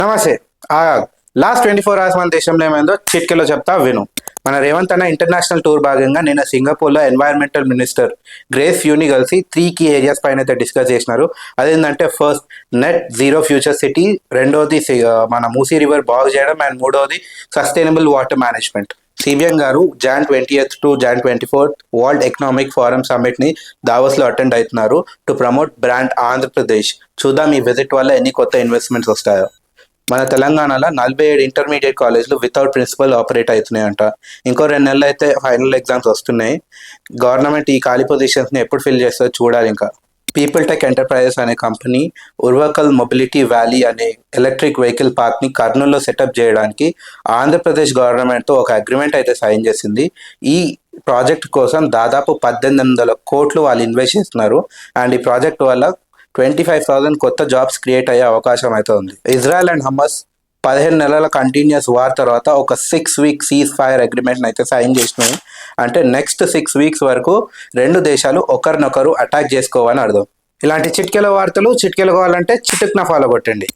నమస్తే. ఆ last 24 hours మన దేశంలో ఏమైందో చిటికెలో చెప్తా విను. మన రేవంత్ అన్న ఇంటర్నేషనల్ టూర్ భాగంగా నిన్న సింగపూర్లో ఎన్వైరన్మెంటల్ మినిస్టర్ గ్రేస్ ఫ్యూని కలిసి 3 కీ ఏరియాస్ పైన అయితే డిస్కస్ చేసినారు. అదేంటంటే first net zero future city, రెండోది మన మూసీ రివర్ బాగు చేయడం, అండ్ మూడోది సస్టైనబుల్ వాటర్ మేనేజ్మెంట్. సిబిఎన్ గారు Jan 20th to Jan 24th world economic forum summit ని దావోస్ లో అటెండ్ అవుతున్నారు టు ప్రమోట్ బ్రాండ్ ఆంధ్రప్రదేశ్. చూద్దాం ఈ విజిట్ వల్ల ఎన్ని కొత్త ఇన్వెస్ట్మెంట్స్ వస్తాయో. మన తెలంగాణలో 47 ఇంటర్మీడియట్ కాలేజ్లు వితౌట్ ప్రిన్సిపల్ ఆపరేట్ అవుతున్నాయంట. ఇంకో 2 నెలలు అయితే ఫైనల్ ఎగ్జామ్స్ వస్తున్నాయి. గవర్నమెంట్ ఈ ఖాళీ పొజిషన్స్ ని ఎప్పుడు ఫిల్ చేస్తుందో చూడాలి. ఇంకా పీపుల్ టెక్ ఎంటర్ప్రైజెస్ అనే కంపెనీ ఉర్వకల్ మొబిలిటీ వ్యాలీ అనే ఎలక్ట్రిక్ వెహికల్ పార్క్ ని కర్నూలులో సెటప్ చేయడానికి ఆంధ్రప్రదేశ్ గవర్నమెంట్ తో ఒక అగ్రిమెంట్ అయితే సైన్ చేసింది. ఈ ప్రాజెక్ట్ కోసం దాదాపు 1800 కోట్లు వాళ్ళు ఇన్వెస్ట్ చేస్తున్నారు. అండ్ ఈ ప్రాజెక్ట్ వల్ల 25,000 కొత్త జాబ్స్ క్రియేట్ అయ్యే అవకాశం అయితే ఉంది. ఇజ్రాయెల్ అండ్ హమస్ 15 నెలల కంటిన్యూస్ వార్ తర్వాత ఒక 6 వీక్ సీజ్ ఫైర్ అగ్రిమెంట్ అయితే సైన్ చేసినాయి. అంటే నెక్స్ట్ 6 వీక్స్ వరకు రెండు దేశాలు ఒకరినొకరు అటాక్ చేసుకోవని అర్థం. ఇలాంటి చిట్కెల వార్తలు చిట్కెలు కావాలంటే చిటుక్న ఫాలో కొట్టండి.